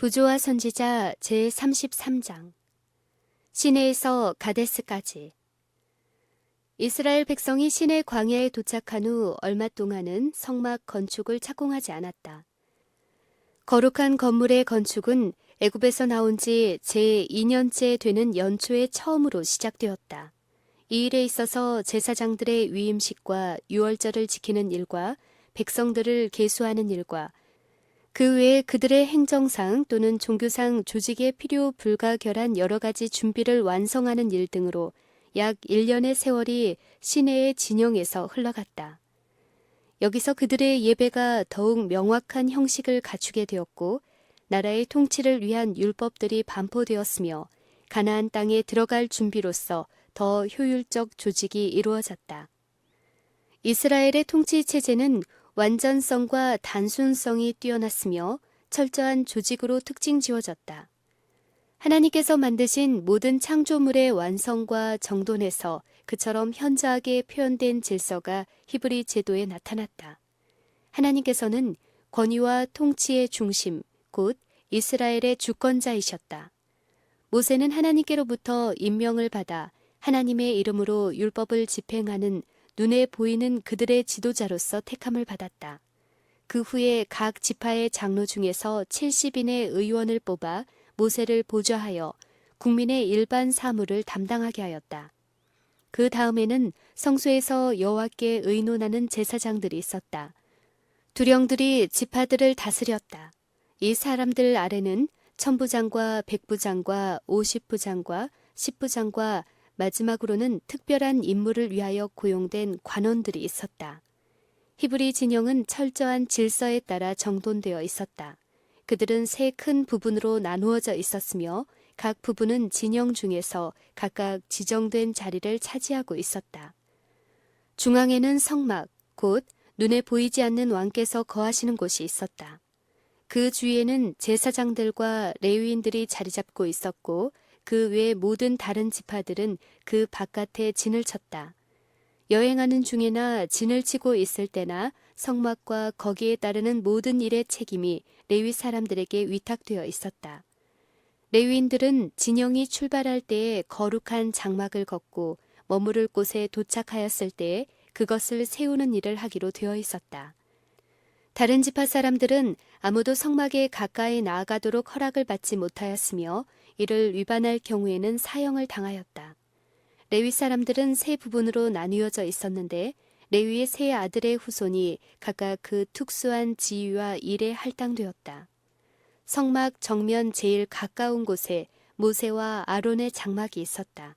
부조와 선지자 제33장 시내에서 가데스까지. 이스라엘 백성이 시내 광야에 도착한 후 얼마 동안은 성막 건축을 착공하지 않았다. 거룩한 건물의 건축은 애굽에서 나온 지 제2년째 되는 연초에 처음으로 시작되었다. 이 일에 있어서 제사장들의 위임식과 유월절을 지키는 일과 백성들을 계수하는 일과 그 외에 그들의 행정상 또는 종교상 조직에 필요 불가결한 여러 가지 준비를 완성하는 일 등으로 약 1년의 세월이 시내의 진영에서 흘러갔다. 여기서 그들의 예배가 더욱 명확한 형식을 갖추게 되었고 나라의 통치를 위한 율법들이 반포되었으며 가나안 땅에 들어갈 준비로서 더 효율적 조직이 이루어졌다. 이스라엘의 통치 체제는 완전성과 단순성이 뛰어났으며 철저한 조직으로 특징 지어졌다. 하나님께서 만드신 모든 창조물의 완성과 정돈에서 그처럼 현저하게 표현된 질서가 히브리 제도에 나타났다. 하나님께서는 권위와 통치의 중심, 곧 이스라엘의 주권자이셨다. 모세는 하나님께로부터 임명을 받아 하나님의 이름으로 율법을 집행하는 눈에 보이는 그들의 지도자로서 택함을 받았다. 그 후에 각 지파의 장로 중에서 70인의 의원을 뽑아 모세를 보좌하여 국민의 일반 사무를 담당하게 하였다. 그 다음에는 성소에서 여호와께 의논하는 제사장들이 있었다. 두령들이 지파들을 다스렸다. 이 사람들 아래는 천부장과 백부장과 50부장과 10부장과 마지막으로는 특별한 임무를 위하여 고용된 관원들이 있었다. 히브리 진영은 철저한 질서에 따라 정돈되어 있었다. 그들은 세 큰 부분으로 나누어져 있었으며 각 부분은 진영 중에서 각각 지정된 자리를 차지하고 있었다. 중앙에는 성막, 곧 눈에 보이지 않는 왕께서 거하시는 곳이 있었다. 그 주위에는 제사장들과 레위인들이 자리 잡고 있었고 그 외 모든 다른 지파들은 그 바깥에 진을 쳤다. 여행하는 중에나 진을 치고 있을 때나 성막과 거기에 따르는 모든 일의 책임이 레위 사람들에게 위탁되어 있었다. 레위인들은 진영이 출발할 때에 거룩한 장막을 걷고 머무를 곳에 도착하였을 때에 그것을 세우는 일을 하기로 되어 있었다. 다른 지파 사람들은 아무도 성막에 가까이 나아가도록 허락을 받지 못하였으며 이를 위반할 경우에는 사형을 당하였다. 레위 사람들은 세 부분으로 나뉘어져 있었는데 레위의 세 아들의 후손이 각각 그 특수한 지위와 일에 할당되었다. 성막 정면 제일 가까운 곳에 모세와 아론의 장막이 있었다.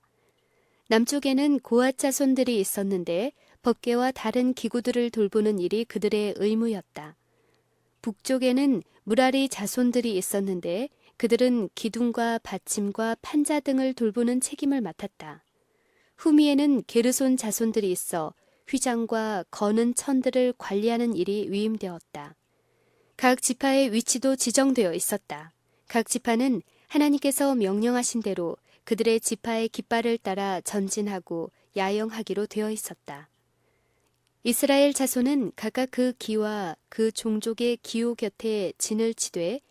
남쪽에는 고앗 자손들이 있었는데 법궤와 다른 기구들을 돌보는 일이 그들의 의무였다. 북쪽에는 무라리 자손들이 있었는데 그들은 기둥과 받침과 판자 등을 돌보는 책임을 맡았다. 후미에는 게르손 자손들이 있어 휘장과 거는 천들을 관리하는 일이 위임되었다. 각 지파의 위치도 지정되어 있었다. 각 지파는 하나님께서 명령하신 대로 그들의 지파의 깃발을 따라 전진하고 야영하기로 되어 있었다. 이스라엘 자손은 각각 그 기와 그 종족의 기호 곁에 진을 치되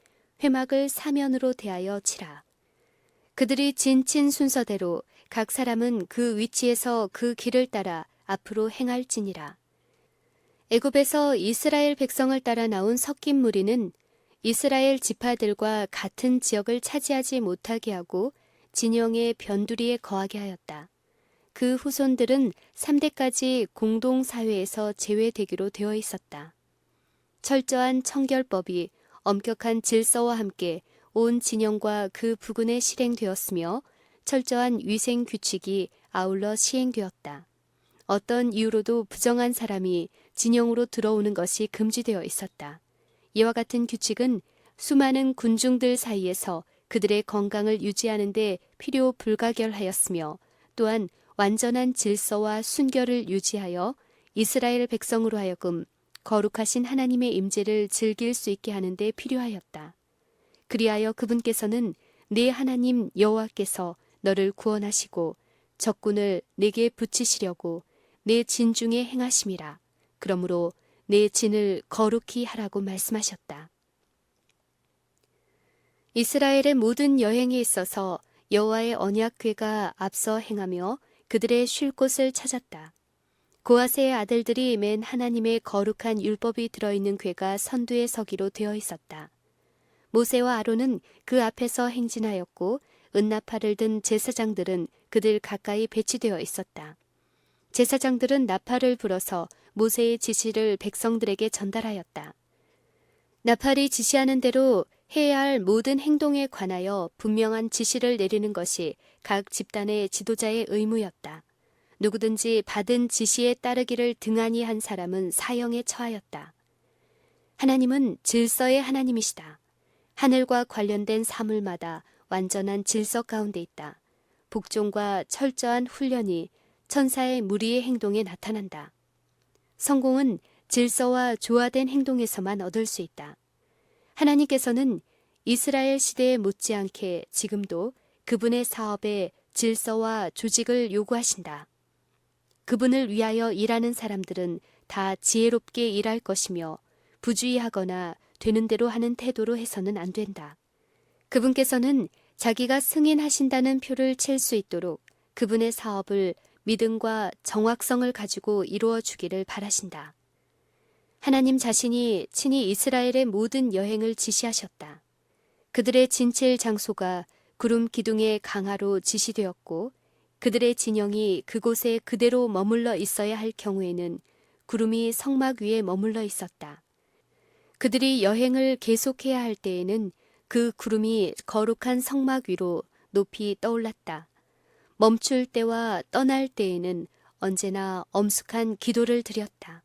회막을 사면으로 대하여 치라. 그들이 진친 순서대로 각 사람은 그 위치에서 그 길을 따라 앞으로 행할지니라. 애굽에서 이스라엘 백성을 따라 나온 섞인 무리는 이스라엘 지파들과 같은 지역을 차지하지 못하게 하고 진영의 변두리에 거하게 하였다. 그 후손들은 3대까지 공동사회에서 제외되기로 되어 있었다. 철저한 청결법이 엄격한 질서와 함께 온 진영과 그 부근에 실행되었으며 철저한 위생 규칙이 아울러 시행되었다. 어떤 이유로도 부정한 사람이 진영으로 들어오는 것이 금지되어 있었다. 이와 같은 규칙은 수많은 군중들 사이에서 그들의 건강을 유지하는 데 필요 불가결하였으며 또한 완전한 질서와 순결을 유지하여 이스라엘 백성으로 하여금 거룩하신 하나님의 임재를 즐길 수 있게 하는 데 필요하였다. 그리하여 그분께서는 네 하나님 여호와께서 너를 구원하시고 적군을 내게 붙이시려고 내 진중에 행하심이라. 그러므로 내 진을 거룩히 하라고 말씀하셨다. 이스라엘의 모든 여행에 있어서 여호와의 언약궤가 앞서 행하며 그들의 쉴 곳을 찾았다. 고아세의 아들들이 맨 하나님의 거룩한 율법이 들어있는 궤가 선두에 서기로 되어 있었다. 모세와 아론은 그 앞에서 행진하였고 은나팔을 든 제사장들은 그들 가까이 배치되어 있었다. 제사장들은 나팔을 불어서 모세의 지시를 백성들에게 전달하였다. 나팔이 지시하는 대로 해야 할 모든 행동에 관하여 분명한 지시를 내리는 것이 각 집단의 지도자의 의무였다. 누구든지 받은 지시에 따르기를 등한히 한 사람은 사형에 처하였다. 하나님은 질서의 하나님이시다. 하늘과 관련된 사물마다 완전한 질서 가운데 있다. 복종과 철저한 훈련이 천사의 무리의 행동에 나타난다. 성공은 질서와 조화된 행동에서만 얻을 수 있다. 하나님께서는 이스라엘 시대에 못지않게 지금도 그분의 사업에 질서와 조직을 요구하신다. 그분을 위하여 일하는 사람들은 다 지혜롭게 일할 것이며 부주의하거나 되는 대로 하는 태도로 해서는 안 된다. 그분께서는 자기가 승인하신다는 표를 칠 수 있도록 그분의 사업을 믿음과 정확성을 가지고 이루어 주기를 바라신다. 하나님 자신이 친히 이스라엘의 모든 여행을 지시하셨다. 그들의 진칠 장소가 구름 기둥의 강하로 지시되었고 그들의 진영이 그곳에 그대로 머물러 있어야 할 경우에는 구름이 성막 위에 머물러 있었다. 그들이 여행을 계속해야 할 때에는 그 구름이 거룩한 성막 위로 높이 떠올랐다. 멈출 때와 떠날 때에는 언제나 엄숙한 기도를 드렸다.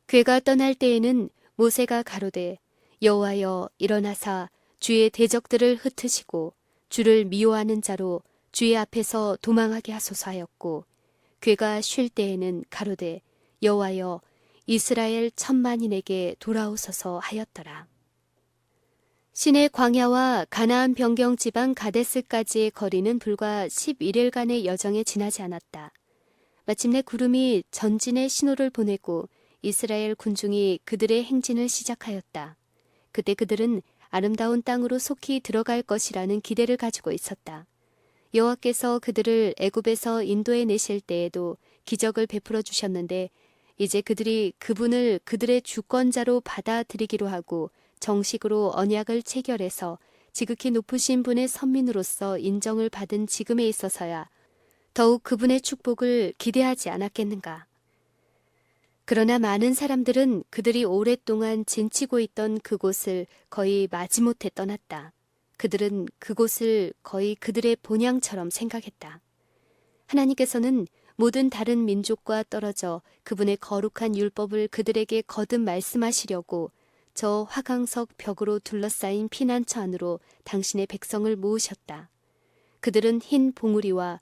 궤가 떠날 때에는 모세가 가로되 여호와여 일어나사 주의 대적들을 흩으시고 주를 미워하는 자로 주의 앞에서 도망하게 하소서 하였고 궤가 쉴 때에는 가로되 여호와여 이스라엘 천만인에게 돌아오소서 하였더라. 시내 광야와 가나안 변경 지방 가데스까지의 거리는 불과 11일간의 여정에 지나지 않았다. 마침내 구름이 전진의 신호를 보내고 이스라엘 군중이 그들의 행진을 시작하였다. 그때 그들은 아름다운 땅으로 속히 들어갈 것이라는 기대를 가지고 있었다. 여호와께서 그들을 애굽에서 인도해 내실 때에도 기적을 베풀어 주셨는데 이제 그들이 그분을 그들의 주권자로 받아들이기로 하고 정식으로 언약을 체결해서 지극히 높으신 분의 선민으로서 인정을 받은 지금에 있어서야 더욱 그분의 축복을 기대하지 않았겠는가. 그러나 많은 사람들은 그들이 오랫동안 진치고 있던 그곳을 거의 마지못해 떠났다. 그들은 그곳을 거의 그들의 본향처럼 생각했다. 하나님께서는 모든 다른 민족과 떨어져 그분의 거룩한 율법을 그들에게 거듭 말씀하시려고 저 화강석 벽으로 둘러싸인 피난처 안으로 당신의 백성을 모으셨다. 그들은 흰 봉우리와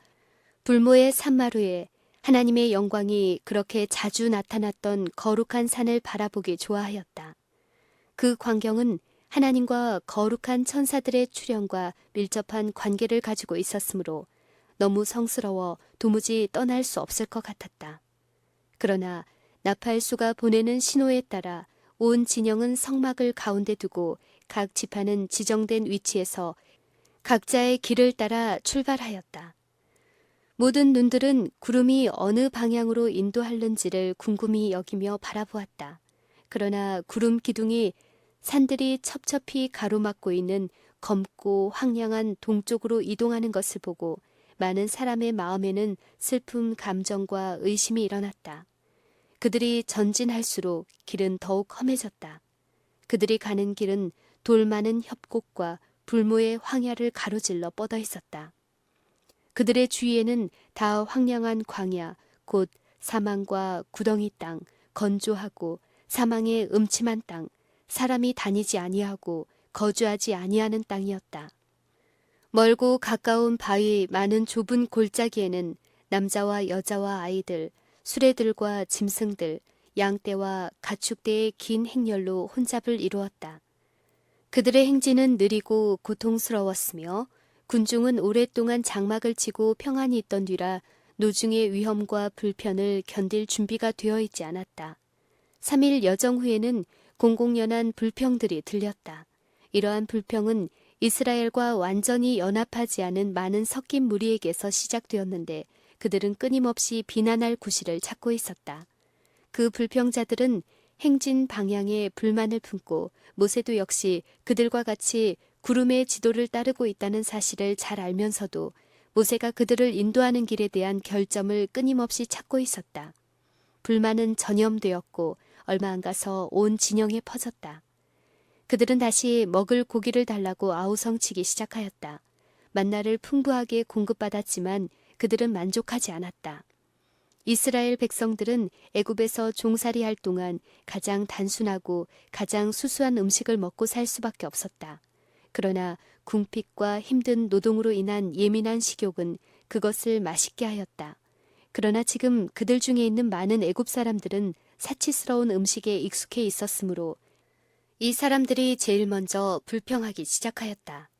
불모의 산마루에 하나님의 영광이 그렇게 자주 나타났던 거룩한 산을 바라보기 좋아하였다. 그 광경은 하나님과 거룩한 천사들의 출현과 밀접한 관계를 가지고 있었으므로 너무 성스러워 도무지 떠날 수 없을 것 같았다. 그러나 나팔수가 보내는 신호에 따라 온 진영은 성막을 가운데 두고 각 지파는 지정된 위치에서 각자의 길을 따라 출발하였다. 모든 눈들은 구름이 어느 방향으로 인도하는지를 궁금히 여기며 바라보았다. 그러나 구름 기둥이 산들이 첩첩히 가로막고 있는 검고 황량한 동쪽으로 이동하는 것을 보고 많은 사람의 마음에는 슬픔, 감정과 의심이 일어났다. 그들이 전진할수록 길은 더욱 험해졌다. 그들이 가는 길은 돌 많은 협곡과 불모의 황야를 가로질러 뻗어 있었다. 그들의 주위에는 다 황량한 광야, 곧 사망과 구덩이 땅, 건조하고 사망의 음침한 땅, 사람이 다니지 아니하고 거주하지 아니하는 땅이었다. 멀고 가까운 바위 많은 좁은 골짜기에는 남자와 여자와 아이들, 수레들과 짐승들, 양떼와 가축대의 긴 행렬로 혼잡을 이루었다. 그들의 행진은 느리고 고통스러웠으며 군중은 오랫동안 장막을 치고 평안히 있던 뒤라 노중의 위험과 불편을 견딜 준비가 되어 있지 않았다. 3일 여정 후에는 공공연한 불평들이 들렸다. 이러한 불평은 이스라엘과 완전히 연합하지 않은 많은 섞인 무리에게서 시작되었는데 그들은 끊임없이 비난할 구실을 찾고 있었다. 그 불평자들은 행진 방향에 불만을 품고 모세도 역시 그들과 같이 구름의 지도를 따르고 있다는 사실을 잘 알면서도 모세가 그들을 인도하는 길에 대한 결점을 끊임없이 찾고 있었다. 불만은 전염되었고 얼마 안 가서 온 진영에 퍼졌다. 그들은 다시 먹을 고기를 달라고 아우성치기 시작하였다. 만나를 풍부하게 공급받았지만 그들은 만족하지 않았다. 이스라엘 백성들은 애굽에서 종살이할 동안 가장 단순하고 가장 수수한 음식을 먹고 살 수밖에 없었다. 그러나 궁핍과 힘든 노동으로 인한 예민한 식욕은 그것을 맛있게 하였다. 그러나 지금 그들 중에 있는 많은 애굽 사람들은 사치스러운 음식에 익숙해 있었으므로 이 사람들이 제일 먼저 불평하기 시작하였다.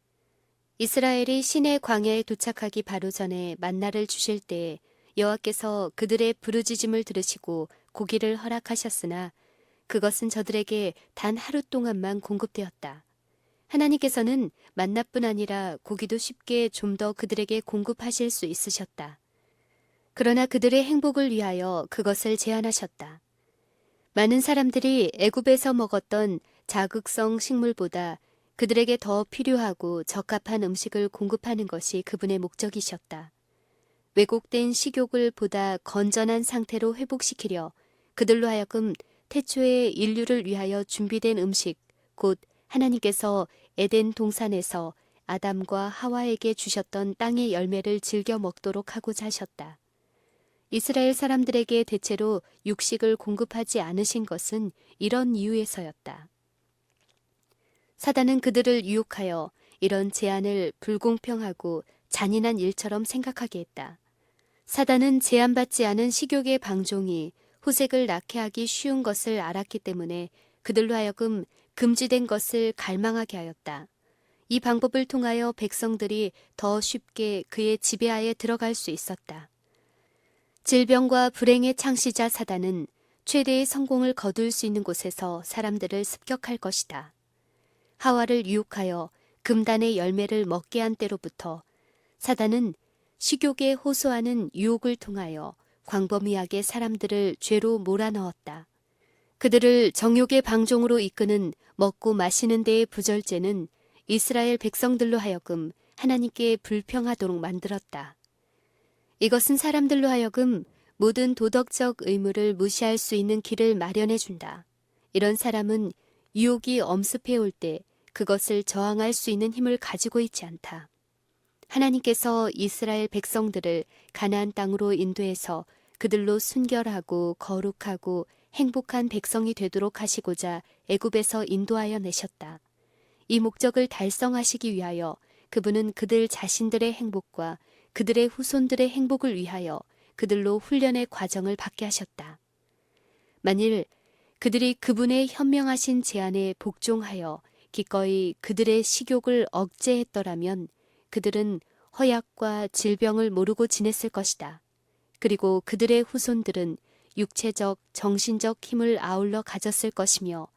이스라엘이 시내 광야에 도착하기 바로 전에 만나를 주실 때에 여호와께서 그들의 부르짖음을 들으시고 고기를 허락하셨으나 그것은 저들에게 단 하루 동안만 공급되었다. 하나님께서는 만나뿐 아니라 고기도 쉽게 좀 더 그들에게 공급하실 수 있으셨다. 그러나 그들의 행복을 위하여 그것을 제한하셨다. 많은 사람들이 애굽에서 먹었던 자극성 식물보다 그들에게 더 필요하고 적합한 음식을 공급하는 것이 그분의 목적이셨다. 왜곡된 식욕을 보다 건전한 상태로 회복시키려 그들로 하여금 태초에 인류를 위하여 준비된 음식, 곧 하나님께서 에덴 동산에서 아담과 하와에게 주셨던 땅의 열매를 즐겨 먹도록 하고자 하셨다. 이스라엘 사람들에게 대체로 육식을 공급하지 않으신 것은 이런 이유에서였다. 사단은 그들을 유혹하여 이런 제안을 불공평하고 잔인한 일처럼 생각하게 했다. 사단은 제한받지 않은 식욕의 방종이 후색을 낳게 하기 쉬운 것을 알았기 때문에 그들로 하여금 금지된 것을 갈망하게 하였다. 이 방법을 통하여 백성들이 더 쉽게 그의 지배하에 들어갈 수 있었다. 질병과 불행의 창시자 사단은 최대의 성공을 거둘 수 있는 곳에서 사람들을 습격할 것이다. 하와를 유혹하여 금단의 열매를 먹게 한 때로부터 사단은 식욕에 호소하는 유혹을 통하여 광범위하게 사람들을 죄로 몰아넣었다. 그들을 정욕의 방종으로 이끄는 먹고 마시는 데의 부절제는 이스라엘 백성들로 하여금 하나님께 불평하도록 만들었다. 이것은 사람들로 하여금 모든 도덕적 의무를 무시할 수 있는 길을 마련해 준다. 이런 사람은 유혹이 엄습해 올 때 그것을 저항할 수 있는 힘을 가지고 있지 않다. 하나님께서 이스라엘 백성들을 가나안 땅으로 인도해서 그들로 순결하고 거룩하고 행복한 백성이 되도록 하시고자 애굽에서 인도하여 내셨다. 이 목적을 달성하시기 위하여 그분은 그들 자신들의 행복과 그들의 후손들의 행복을 위하여 그들로 훈련의 과정을 받게 하셨다. 만일 그들이 그분의 현명하신 제안에 복종하여 기꺼이 그들의 식욕을 억제했더라면 그들은 허약과 질병을 모르고 지냈을 것이다. 그리고 그들의 후손들은 육체적, 정신적 힘을 아울러 가졌을 것이며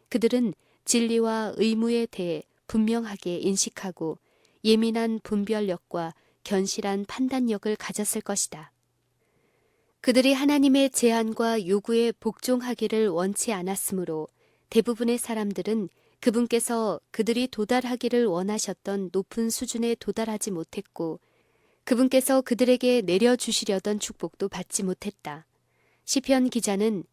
그들은 진리와 의무에 대해 분명하게 인식하고 예민한 분별력과 견실한 판단력을 가졌을 것이다. 그들이 하나님의 제안과 요구에 복종하기를 원치 않았으므로 대부분의 사람들은 그분께서 그들이 도달하기를 원하셨던 높은 수준에 도달하지 못했고 그분께서 그들에게 내려주시려던 축복도 받지 못했다. 시편 기자는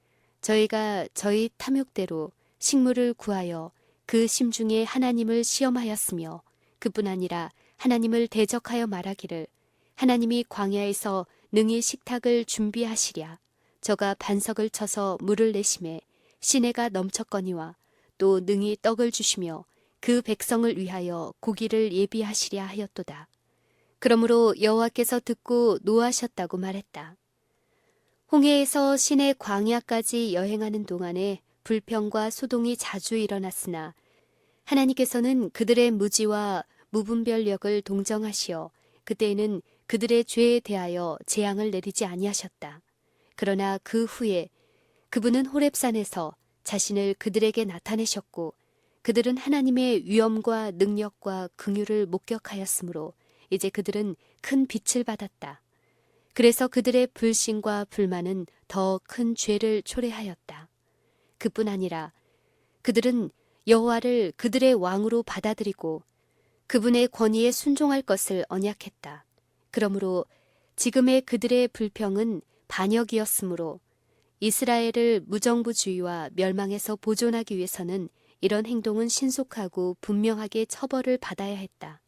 저희가 저희 탐욕대로 식물을 구하여 그 심중에 하나님을 시험하였으며 그뿐 아니라 하나님을 대적하여 말하기를 하나님이 광야에서 능히 식탁을 준비하시랴 저가 반석을 쳐서 물을 내심에 시내가 넘쳤거니와 또 능히 떡을 주시며 그 백성을 위하여 고기를 예비하시랴 하였도다. 그러므로 여호와께서 듣고 노하셨다고 말했다. 홍해에서 시내 광야까지 여행하는 동안에 불평과 소동이 자주 일어났으나 하나님께서는 그들의 무지와 무분별력을 동정하시어 그때에는 그들의 죄에 대하여 재앙을 내리지 아니하셨다. 그러나 그 후에 그분은 호렙산에서 자신을 그들에게 나타내셨고 그들은 하나님의 위엄과 능력과 긍휼을 목격하였으므로 이제 그들은 큰 빛을 받았다. 그래서 그들의 불신과 불만은 더 큰 죄를 초래하였다. 그뿐 아니라 그들은 여호와를 그들의 왕으로 받아들이고 그분의 권위에 순종할 것을 언약했다. 그러므로 지금의 그들의 불평은 반역이었으므로 이스라엘을 무정부주의와 멸망에서 보존하기 위해서는 이런 행동은 신속하고 분명하게 처벌을 받아야 했다.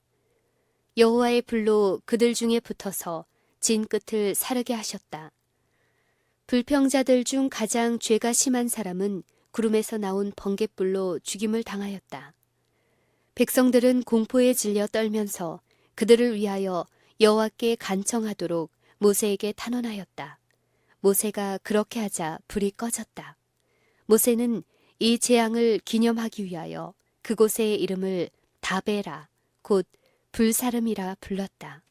여호와의 불로 그들 중에 붙어서 진 끝을 사르게 하셨다. 불평자들 중 가장 죄가 심한 사람은 구름에서 나온 번갯불로 죽임을 당하였다. 백성들은 공포에 질려 떨면서 그들을 위하여 여호와께 간청하도록 모세에게 탄원하였다. 모세가 그렇게 하자 불이 꺼졌다. 모세는 이 재앙을 기념하기 위하여 그곳의 이름을 다베라, 곧 불사름이라 불렀다.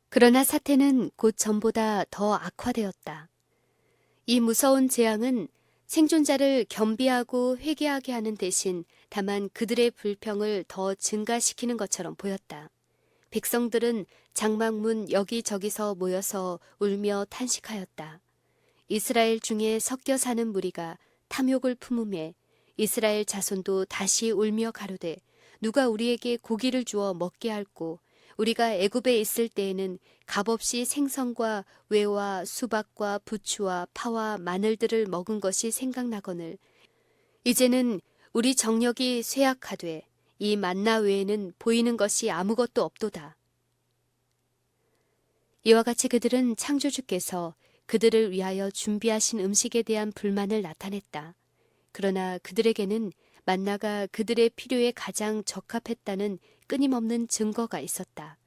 그러나 사태는 곧 전보다 더 악화되었다. 이 무서운 재앙은 생존자를 겸비하고 회개하게 하는 대신 다만 그들의 불평을 더 증가시키는 것처럼 보였다. 백성들은 장막문 여기저기서 모여서 울며 탄식하였다. 이스라엘 중에 섞여 사는 무리가 탐욕을 품음에 이스라엘 자손도 다시 울며 가로되 누가 우리에게 고기를 주어 먹게 할꼬 우리가 애굽에 있을 때에는 값없이 생선과 외와 수박과 부추와 파와 마늘들을 먹은 것이 생각나거늘 이제는 우리 정력이 쇠약하되 이 만나 외에는 보이는 것이 아무것도 없도다. 이와 같이 그들은 창조주께서 그들을 위하여 준비하신 음식에 대한 불만을 나타냈다. 그러나 그들에게는 만나가 그들의 필요에 가장 적합했다는 끊임없는 증거가 있었다.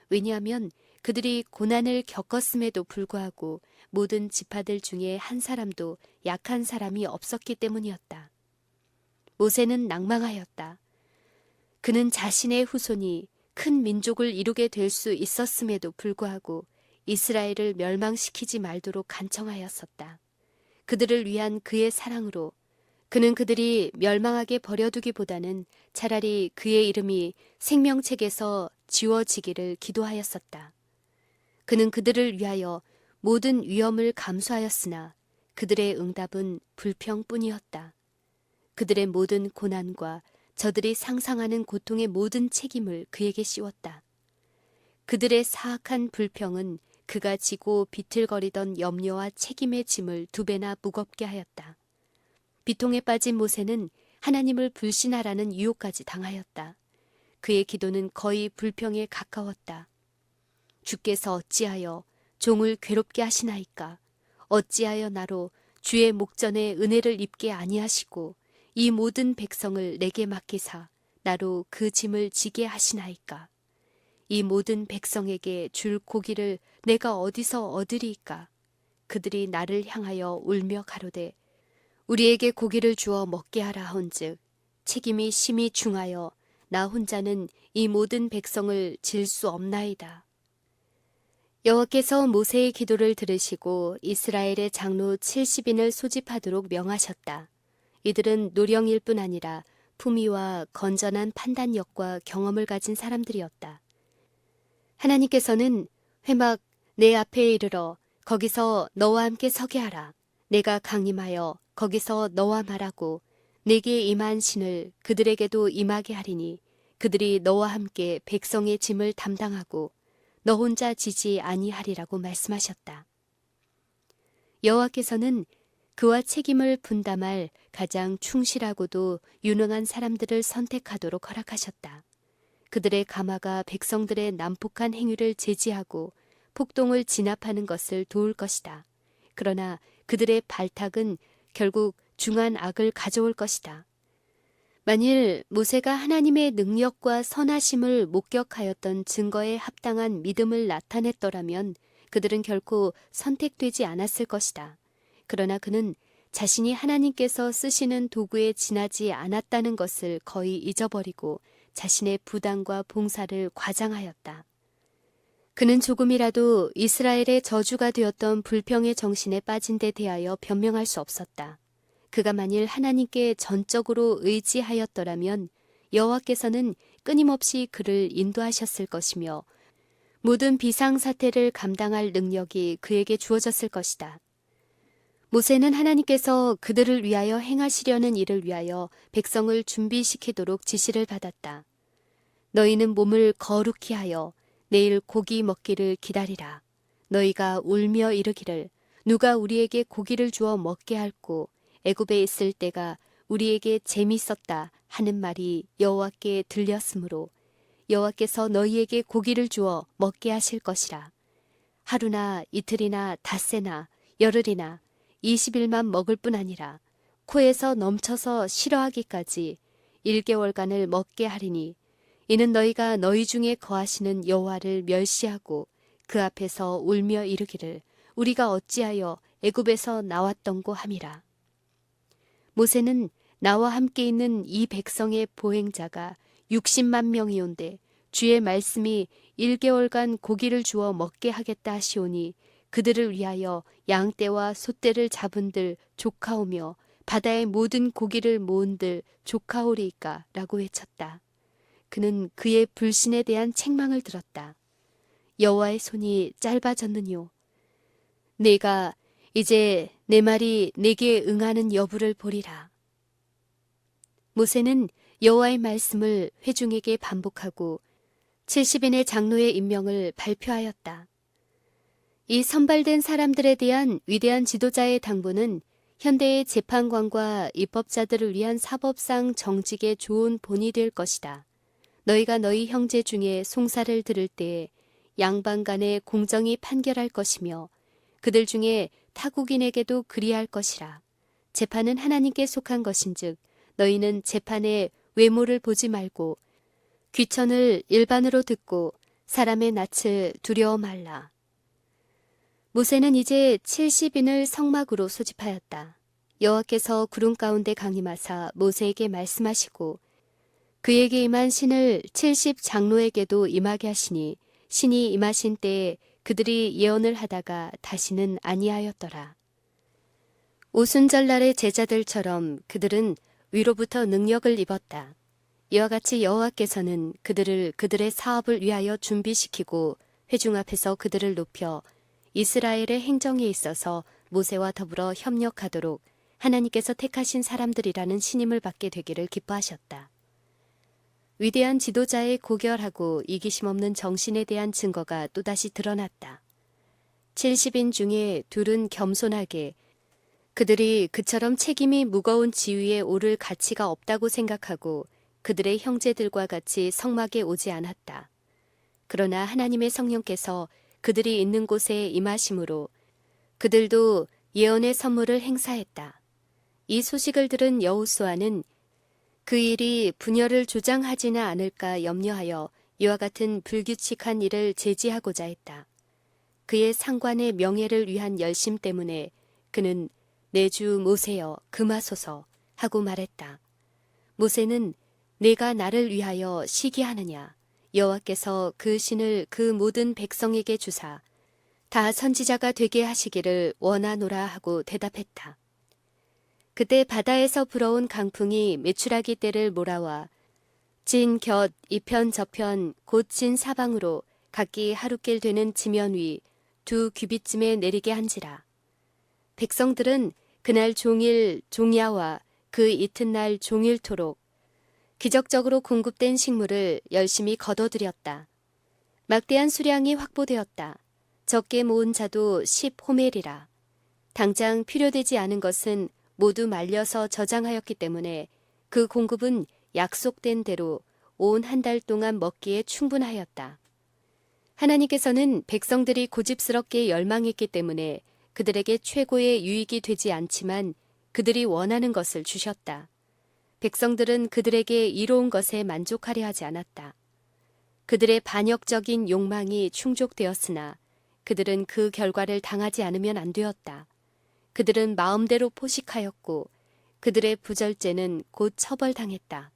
왜냐하면 그들이 고난을 겪었음에도 불구하고 모든 지파들 중에 한 사람도 약한 사람이 없었기 때문이었다. 모세는 낭망하였다. 그는 자신의 후손이 큰 민족을 이루게 될 수 있었음에도 불구하고 이스라엘을 멸망시키지 말도록 간청하였었다. 그들을 위한 그의 사랑으로 그는 그들이 멸망하게 버려두기보다는 차라리 그의 이름이 생명책에서 지워지기를 기도하였었다. 그는 그들을 위하여 모든 위험을 감수하였으나 그들의 응답은 불평뿐이었다. 그들의 모든 고난과 저들이 상상하는 고통의 모든 책임을 그에게 씌웠다. 그들의 사악한 불평은 그가 지고 비틀거리던 염려와 책임의 짐을 2배나 무겁게 하였다. 비통에 빠진 모세는 하나님을 불신하라는 유혹까지 당하였다. 그의 기도는 거의 불평에 가까웠다. 주께서 어찌하여 종을 괴롭게 하시나이까? 어찌하여 나로 주의 목전에 은혜를 입게 아니하시고 이 모든 백성을 내게 맡기사 나로 그 짐을 지게 하시나이까? 이 모든 백성에게 줄 고기를 내가 어디서 얻으리이까? 그들이 나를 향하여 울며 가로되 우리에게 고기를 주어 먹게 하라 한즉 책임이 심히 중하여 나 혼자는 이 모든 백성을 질 수 없나이다. 여호와께서 모세의 기도를 들으시고 이스라엘의 장로 70인을 소집하도록 명하셨다. 이들은 노령일 뿐 아니라 품위와 건전한 판단력과 경험을 가진 사람들이었다. 하나님께서는 회막 내 앞에 이르러 거기서 너와 함께 서게 하라. 내가 강림하여 거기서 너와 말하고 내게 임한 신을 그들에게도 임하게 하리니 그들이 너와 함께 백성의 짐을 담당하고 너 혼자 지지 아니하리라고 말씀하셨다. 여호와께서는 그와 책임을 분담할 가장 충실하고도 유능한 사람들을 선택하도록 허락하셨다. 그들의 가마가 백성들의 난폭한 행위를 제지하고 폭동을 진압하는 것을 도울 것이다. 그러나 그들의 발탁은 결국 중한 악을 가져올 것이다. 만일 모세가 하나님의 능력과 선하심을 목격하였던 증거에 합당한 믿음을 나타냈더라면 그들은 결코 선택되지 않았을 것이다. 그러나 그는 자신이 하나님께서 쓰시는 도구에 지나지 않았다는 것을 거의 잊어버리고 자신의 부담과 봉사를 과장하였다. 그는 조금이라도 이스라엘의 저주가 되었던 불평의 정신에 빠진 데 대하여 변명할 수 없었다. 그가 만일 하나님께 전적으로 의지하였더라면 여호와께서는 끊임없이 그를 인도하셨을 것이며 모든 비상사태를 감당할 능력이 그에게 주어졌을 것이다. 모세는 하나님께서 그들을 위하여 행하시려는 일을 위하여 백성을 준비시키도록 지시를 받았다. 너희는 몸을 거룩히 하여 내일 고기 먹기를 기다리라. 너희가 울며 이르기를 누가 우리에게 고기를 주어 먹게 할꼬 애굽에 있을 때가 우리에게 재밌었다 하는 말이 여호와께 들렸으므로 여호와께서 너희에게 고기를 주어 먹게 하실 것이라. 하루나 이틀이나 닷새나 열흘이나 20일만 먹을 뿐 아니라 코에서 넘쳐서 싫어하기까지 1개월간을 먹게 하리니 이는 너희가 너희 중에 거하시는 여호와를 멸시하고 그 앞에서 울며 이르기를 우리가 어찌하여 애굽에서 나왔던고 함이라. 모세는 나와 함께 있는 이 백성의 보행자가 60만 명이온데 주의 말씀이 1개월간 고기를 주어 먹게 하겠다 하시오니 그들을 위하여 양떼와 소떼를 잡은들 조카오며 바다의 모든 고기를 모은들 조카오리이까 라고 외쳤다. 그는 그의 불신에 대한 책망을 들었다. 여호와의 손이 짧아졌느뇨. 내가 이제 내 말이 내게 응하는 여부를 보리라. 모세는 여호와의 말씀을 회중에게 반복하고 70인의 장로의 임명을 발표하였다. 이 선발된 사람들에 대한 위대한 지도자의 당부는 현대의 재판관과 입법자들을 위한 사법상 정직에 좋은 본이 될 것이다. 너희가 너희 형제 중에 송사를 들을 때에 양반 간에 공정히 판결할 것이며 그들 중에 타국인에게도 그리할 것이라. 재판은 하나님께 속한 것인즉 너희는 재판의 외모를 보지 말고 귀천을 일반으로 듣고 사람의 낯을 두려워 말라. 모세는 이제 70인을 성막으로 소집하였다. 여호와께서 구름 가운데 강림하사 모세에게 말씀하시고 그에게 임한 신을 70 장로에게도 임하게 하시니 신이 임하신 때에 그들이 예언을 하다가 다시는 아니하였더라. 오순절날의 제자들처럼 그들은 위로부터 능력을 입었다. 이와 같이 여호와께서는 그들을 그들의 사업을 위하여 준비시키고 회중 앞에서 그들을 높여 이스라엘의 행정에 있어서 모세와 더불어 협력하도록 하나님께서 택하신 사람들이라는 신임을 받게 되기를 기뻐하셨다. 위대한 지도자의 고결하고 이기심 없는 정신에 대한 증거가 또다시 드러났다. 70인 중에 둘은 겸손하게 그들이 그처럼 책임이 무거운 지위에 오를 가치가 없다고 생각하고 그들의 형제들과 같이 성막에 오지 않았다. 그러나 하나님의 성령께서 그들이 있는 곳에 임하심으로 그들도 예언의 선물을 행사했다. 이 소식을 들은 여호수아는 그 일이 분열을 조장하지는 않을까 염려하여 이와 같은 불규칙한 일을 제지하고자 했다. 그의 상관의 명예를 위한 열심 때문에 그는 내 주 모세여 금하소서 하고 말했다. 모세는 내가 나를 위하여 시기하느냐 여호와께서 그 신을 그 모든 백성에게 주사 다 선지자가 되게 하시기를 원하노라 하고 대답했다. 그때 바다에서 불어온 강풍이 메추라기 떼를 몰아와 진 곁 이편 저편 곧 진 사방으로 각기 하루길 되는 지면 위 2규빗쯤에 내리게 한지라. 백성들은 그날 종일 종야와 그 이튿날 종일토록 기적적으로 공급된 식물을 열심히 거둬들였다. 막대한 수량이 확보되었다. 적게 모은 자도 10호멜이라. 당장 필요되지 않은 것은 모두 말려서 저장하였기 때문에 그 공급은 약속된 대로 온 한 달 동안 먹기에 충분하였다. 하나님께서는 백성들이 고집스럽게 열망했기 때문에 그들에게 최고의 유익이 되지 않지만 그들이 원하는 것을 주셨다. 백성들은 그들에게 이로운 것에 만족하려 하지 않았다. 그들의 반역적인 욕망이 충족되었으나 그들은 그 결과를 당하지 않으면 안 되었다. 그들은 마음대로 포식하였고 그들의 부절제는 곧 처벌당했다.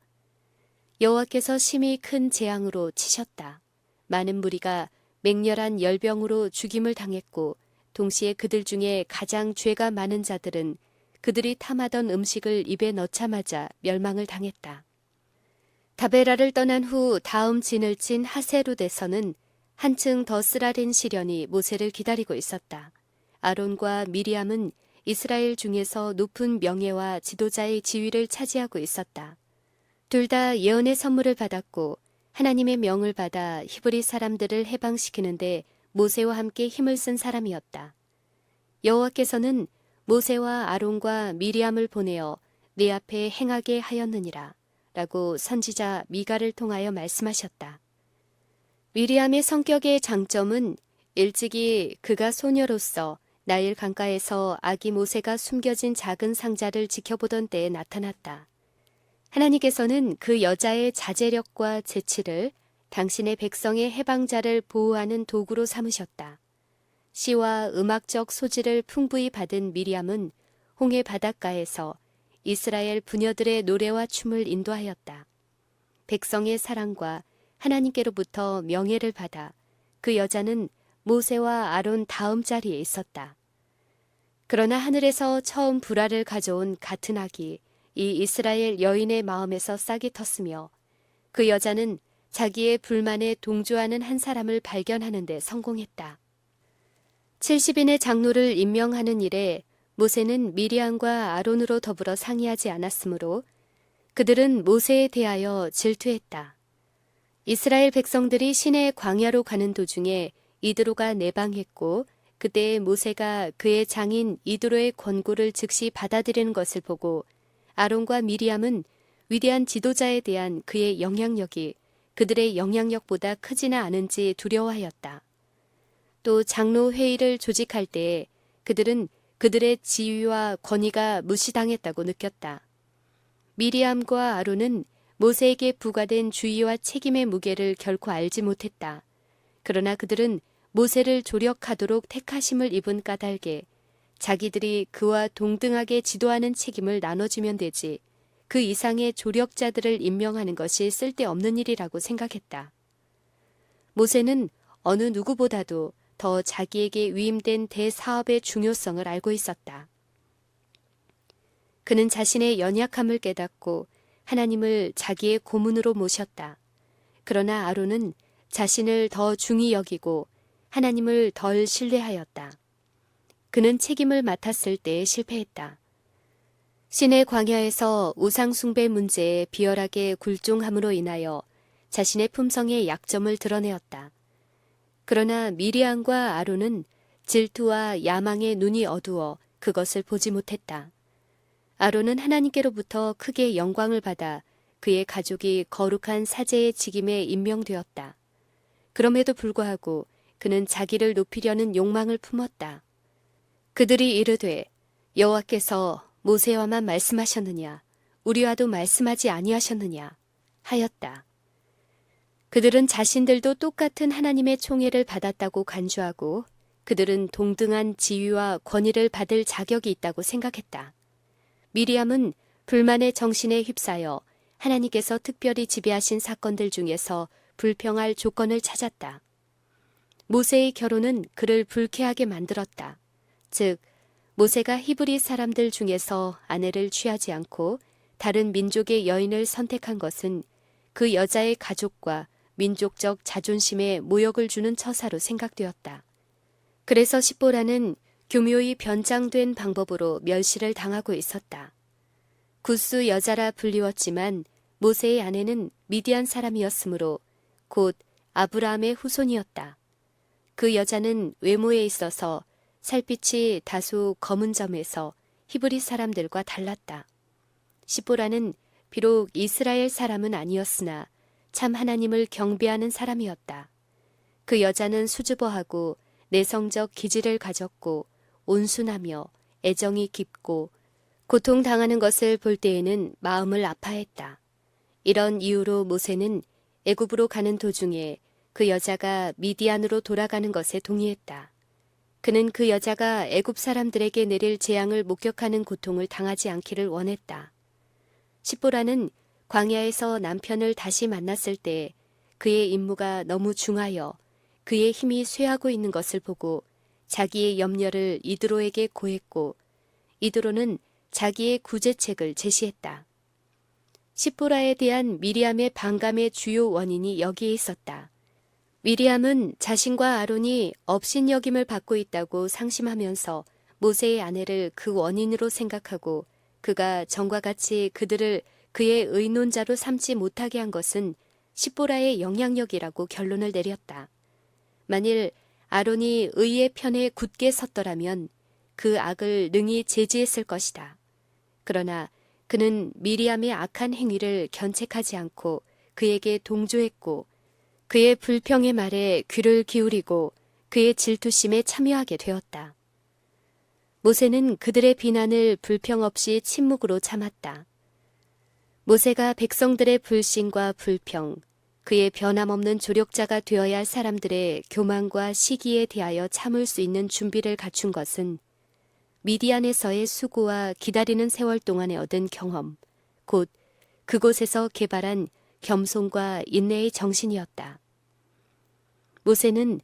여호와께서 심히 큰 재앙으로 치셨다. 많은 무리가 맹렬한 열병으로 죽임을 당했고 동시에 그들 중에 가장 죄가 많은 자들은 그들이 탐하던 음식을 입에 넣자마자 멸망을 당했다. 다베라를 떠난 후 다음 진을 친 하세롯에서는 한층 더 쓰라린 시련이 모세를 기다리고 있었다. 아론과 미리암은 이스라엘 중에서 높은 명예와 지도자의 지위를 차지하고 있었다. 둘 다 예언의 선물을 받았고 하나님의 명을 받아 히브리 사람들을 해방시키는데 모세와 함께 힘을 쓴 사람이었다. 여호와께서는 모세와 아론과 미리암을 보내어 내 앞에 행하게 하였느니라 라고 선지자 미가를 통하여 말씀하셨다. 미리암의 성격의 장점은 일찍이 그가 소녀로서 나일 강가에서 아기 모세가 숨겨진 작은 상자를 지켜보던 때에 나타났다. 하나님께서는 그 여자의 자제력과 재치를 당신의 백성의 해방자를 보호하는 도구로 삼으셨다. 시와 음악적 소질을 풍부히 받은 미리암은 홍해 바닷가에서 이스라엘 부녀들의 노래와 춤을 인도하였다. 백성의 사랑과 하나님께로부터 명예를 받아 그 여자는 모세와 아론 다음 자리에 있었다. 그러나 하늘에서 처음 불화를 가져온 같은 악이 이 이스라엘 여인의 마음에서 싹이 텄으며 그 여자는 자기의 불만에 동조하는 한 사람을 발견하는 데 성공했다. 70인의 장로를 임명하는 일에 모세는 미리암과 아론으로 더불어 상의하지 않았으므로 그들은 모세에 대하여 질투했다. 이스라엘 백성들이 시내 광야로 가는 도중에 이드로가 내방했고 그때 모세가 그의 장인 이드로의 권고를 즉시 받아들이는 것을 보고 아론과 미리암은 위대한 지도자에 대한 그의 영향력이 그들의 영향력보다 크지는 않은지 두려워하였다. 또 장로 회의를 조직할 때에 그들은 그들의 지위와 권위가 무시당했다고 느꼈다. 미리암과 아론은 모세에게 부과된 주의와 책임의 무게를 결코 알지 못했다. 그러나 그들은 모세를 조력하도록 택하심을 입은 까닭에 자기들이 그와 동등하게 지도하는 책임을 나눠주면 되지 그 이상의 조력자들을 임명하는 것이 쓸데없는 일이라고 생각했다. 모세는 어느 누구보다도 더 자기에게 위임된 대사업의 중요성을 알고 있었다. 그는 자신의 연약함을 깨닫고 하나님을 자기의 고문으로 모셨다. 그러나 아론은 자신을 더 중히 여기고 하나님을 덜 신뢰하였다. 그는 책임을 맡았을 때 실패했다. 시내 광야에서 우상숭배 문제에 비열하게 굴종함으로 인하여 자신의 품성의 약점을 드러내었다. 그러나 미리암과 아론은 질투와 야망에 눈이 어두워 그것을 보지 못했다. 아론은 하나님께로부터 크게 영광을 받아 그의 가족이 거룩한 사제의 직임에 임명되었다. 그럼에도 불구하고 그는 자기를 높이려는 욕망을 품었다. 그들이 이르되 여호와께서 모세와만 말씀하셨느냐 우리와도 말씀하지 아니하셨느냐 하였다. 그들은 자신들도 똑같은 하나님의 총애를 받았다고 간주하고 그들은 동등한 지위와 권위를 받을 자격이 있다고 생각했다. 미리암은 불만의 정신에 휩싸여 하나님께서 특별히 지배하신 사건들 중에서 불평할 조건을 찾았다. 모세의 결혼은 그를 불쾌하게 만들었다. 즉 모세가 히브리 사람들 중에서 아내를 취하지 않고 다른 민족의 여인을 선택한 것은 그 여자의 가족과 민족적 자존심에 모욕을 주는 처사로 생각되었다. 그래서 십보라는 교묘히 변장된 방법으로 멸시를 당하고 있었다. 굿수 여자라 불리웠지만 모세의 아내는 미디안 사람이었으므로 곧 아브라함의 후손이었다. 그 여자는 외모에 있어서 살빛이 다소 검은 점에서 히브리 사람들과 달랐다. 십보라는 비록 이스라엘 사람은 아니었으나 참 하나님을 경배하는 사람이었다. 그 여자는 수줍어하고 내성적 기질을 가졌고 온순하며 애정이 깊고 고통당하는 것을 볼 때에는 마음을 아파했다. 이런 이유로 모세는 애굽으로 가는 도중에 그 여자가 미디안으로 돌아가는 것에 동의했다. 그는 그 여자가 애굽 사람들에게 내릴 재앙을 목격하는 고통을 당하지 않기를 원했다. 십보라는 광야에서 남편을 다시 만났을 때 그의 임무가 너무 중하여 그의 힘이 쇠하고 있는 것을 보고 자기의 염려를 이드로에게 고했고 이드로는 자기의 구제책을 제시했다. 십보라에 대한 미리암의 반감의 주요 원인이 여기에 있었다. 미리암은 자신과 아론이 업신여김을 받고 있다고 상심하면서 모세의 아내를 그 원인으로 생각하고 그가 전과 같이 그들을 그의 의논자로 삼지 못하게 한 것은 십보라의 영향력이라고 결론을 내렸다. 만일 아론이 의의 편에 굳게 섰더라면 그 악을 능히 제지했을 것이다. 그러나 그는 미리암의 악한 행위를 견책하지 않고 그에게 동조했고 그의 불평의 말에 귀를 기울이고 그의 질투심에 참여하게 되었다. 모세는 그들의 비난을 불평 없이 침묵으로 참았다. 모세가 백성들의 불신과 불평, 그의 변함없는 조력자가 되어야 할 사람들의 교만과 시기에 대하여 참을 수 있는 준비를 갖춘 것은 미디안에서의 수고와 기다리는 세월 동안에 얻은 경험, 곧 그곳에서 개발한 겸손과 인내의 정신이었다. 모세는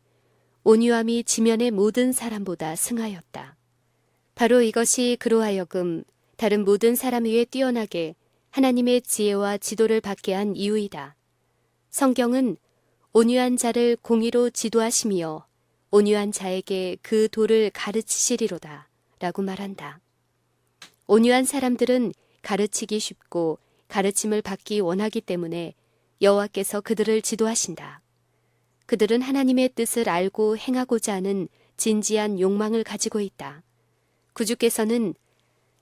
온유함이 지면의 모든 사람보다 승하였다. 바로 이것이 그로 하여금 다른 모든 사람 위에 뛰어나게 하나님의 지혜와 지도를 받게 한 이유이다. 성경은 온유한 자를 공의로 지도하시며 온유한 자에게 그 도를 가르치시리로다 라고 말한다. 온유한 사람들은 가르치기 쉽고 가르침을 받기 원하기 때문에 여호와께서 그들을 지도하신다. 그들은 하나님의 뜻을 알고 행하고자 하는 진지한 욕망을 가지고 있다. 구주께서는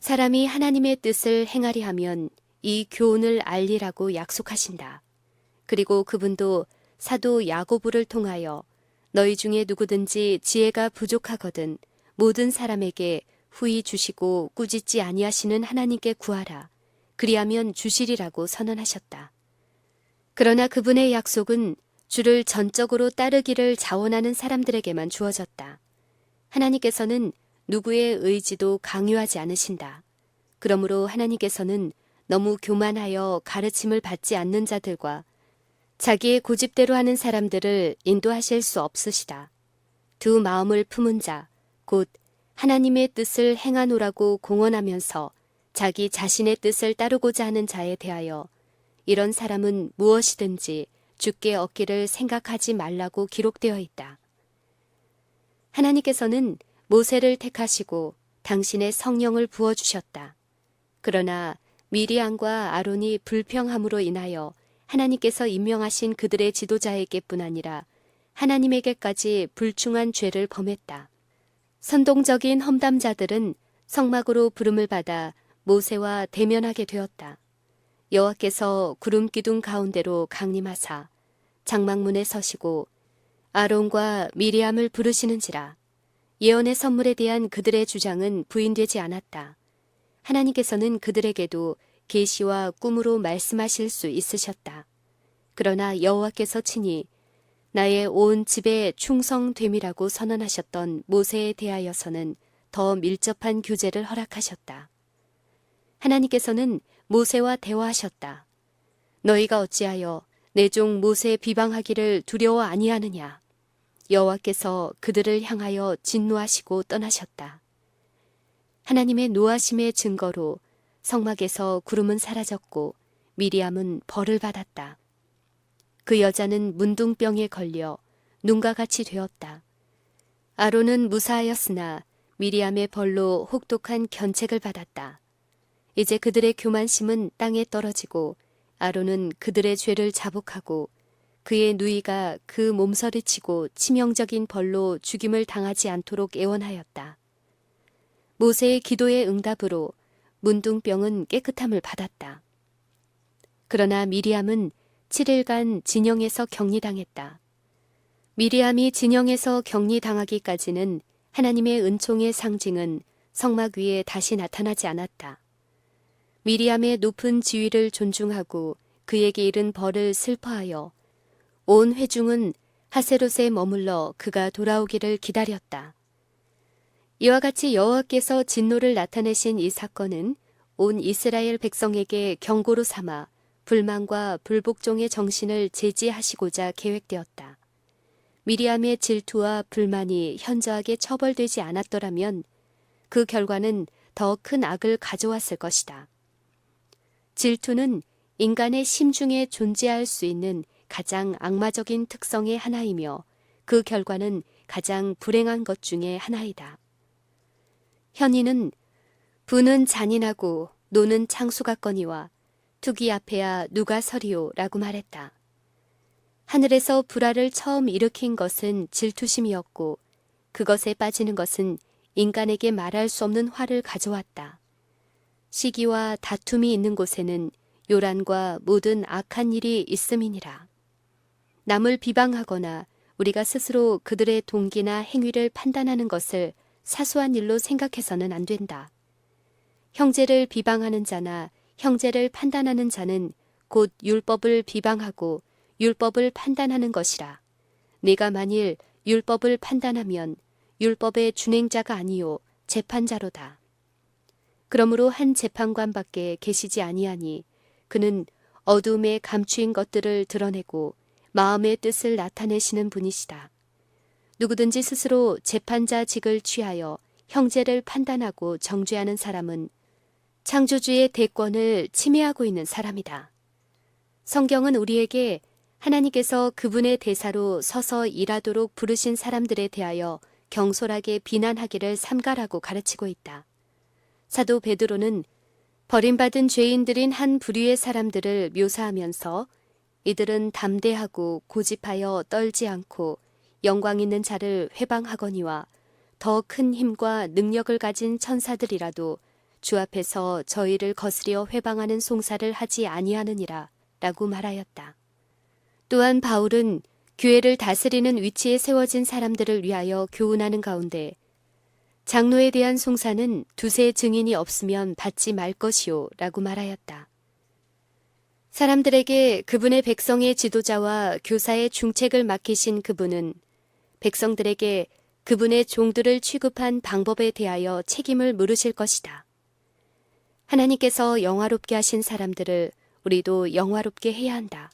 사람이 하나님의 뜻을 행하리 하면 이 교훈을 알리라고 약속하신다. 그리고 그분도 사도 야고보를 통하여 너희 중에 누구든지 지혜가 부족하거든 모든 사람에게 후히 주시고 꾸짖지 아니하시는 하나님께 구하라. 그리하면 주시리라고 선언하셨다. 그러나 그분의 약속은 주를 전적으로 따르기를 자원하는 사람들에게만 주어졌다. 하나님께서는 누구의 의지도 강요하지 않으신다. 그러므로 하나님께서는 너무 교만하여 가르침을 받지 않는 자들과 자기의 고집대로 하는 사람들을 인도하실 수 없으시다. 두 마음을 품은 자, 곧 하나님의 뜻을 행하노라고 공언하면서 자기 자신의 뜻을 따르고자 하는 자에 대하여 이런 사람은 무엇이든지 주께 얻기를 생각하지 말라고 기록되어 있다. 하나님께서는 모세를 택하시고 당신의 성령을 부어주셨다. 그러나 미리암과 아론이 불평함으로 인하여 하나님께서 임명하신 그들의 지도자에게뿐 아니라 하나님에게까지 불충한 죄를 범했다. 선동적인 험담자들은 성막으로 부름을 받아 모세와 대면하게 되었다. 여호와께서 구름 기둥 가운데로 강림하사 장막문에 서시고 아론과 미리암을 부르시는지라. 예언의 선물에 대한 그들의 주장은 부인되지 않았다. 하나님께서는 그들에게도 계시와 꿈으로 말씀하실 수 있으셨다. 그러나 여호와께서 친히 나의 온 집에 충성됨이라고 선언하셨던 모세에 대하여서는 더 밀접한 교제를 허락하셨다. 하나님께서는 모세와 대화하셨다. 너희가 어찌하여 내 종 모세 비방하기를 두려워 아니하느냐. 여호와께서 그들을 향하여 진노하시고 떠나셨다. 하나님의 노하심의 증거로 성막에서 구름은 사라졌고 미리암은 벌을 받았다. 그 여자는 문둥병에 걸려 눈과 같이 되었다. 아론은 무사하였으나 미리암의 벌로 혹독한 견책을 받았다. 이제 그들의 교만심은 땅에 떨어지고 아론은 그들의 죄를 자복하고 그의 누이가 그 몸서리치고 치명적인 벌로 죽임을 당하지 않도록 애원하였다. 모세의 기도의 응답으로 문둥병은 깨끗함을 받았다. 그러나 미리암은 7일간 진영에서 격리당했다. 미리암이 진영에서 격리당하기까지는 하나님의 은총의 상징은 성막 위에 다시 나타나지 않았다. 미리암의 높은 지위를 존중하고 그에게 이른 벌을 슬퍼하여 온 회중은 하세롯에 머물러 그가 돌아오기를 기다렸다. 이와 같이 여호와께서 진노를 나타내신 이 사건은 온 이스라엘 백성에게 경고로 삼아 불만과 불복종의 정신을 제지하시고자 계획되었다. 미리암의 질투와 불만이 현저하게 처벌되지 않았더라면 그 결과는 더 큰 악을 가져왔을 것이다. 질투는 인간의 심중에 존재할 수 있는 가장 악마적인 특성의 하나이며 그 결과는 가장 불행한 것 중에 하나이다. 현이는 부는 잔인하고 노는 창수 같거니와 투기 앞에야 누가 서리오 라고 말했다. 하늘에서 불화를 처음 일으킨 것은 질투심이었고 그것에 빠지는 것은 인간에게 말할 수 없는 화를 가져왔다. 시기와 다툼이 있는 곳에는 요란과 모든 악한 일이 있음이니라. 남을 비방하거나 우리가 스스로 그들의 동기나 행위를 판단하는 것을 사소한 일로 생각해서는 안 된다. 형제를 비방하는 자나 형제를 판단하는 자는 곧 율법을 비방하고 율법을 판단하는 것이라. 네가 만일 율법을 판단하면 율법의 준행자가 아니요 재판자로다. 그러므로 한 재판관밖에 계시지 아니하니 그는 어두움에 감추인 것들을 드러내고 마음의 뜻을 나타내시는 분이시다. 누구든지 스스로 재판자직을 취하여 형제를 판단하고 정죄하는 사람은 창조주의 대권을 침해하고 있는 사람이다. 성경은 우리에게 하나님께서 그분의 대사로 서서 일하도록 부르신 사람들에 대하여 경솔하게 비난하기를 삼가라고 가르치고 있다. 사도 베드로는 버림받은 죄인들인 한 부류의 사람들을 묘사하면서 이들은 담대하고 고집하여 떨지 않고 영광 있는 자를 회방하거니와 더 큰 힘과 능력을 가진 천사들이라도 주 앞에서 저희를 거스려 회방하는 송사를 하지 아니하느니라 라고 말하였다. 또한 바울은 교회를 다스리는 위치에 세워진 사람들을 위하여 교훈하는 가운데 장로에 대한 송사는 두세 증인이 없으면 받지 말 것이요 라고 말하였다. 사람들에게 그분의 백성의 지도자와 교사의 중책을 맡기신 그분은 백성들에게 그분의 종들을 취급한 방법에 대하여 책임을 물으실 것이다. 하나님께서 영화롭게 하신 사람들을 우리도 영화롭게 해야 한다.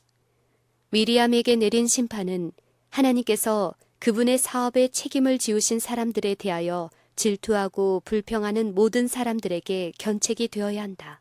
미리암에게 내린 심판은 하나님께서 그분의 사업에 책임을 지우신 사람들에 대하여 질투하고 불평하는 모든 사람들에게 견책이 되어야 한다.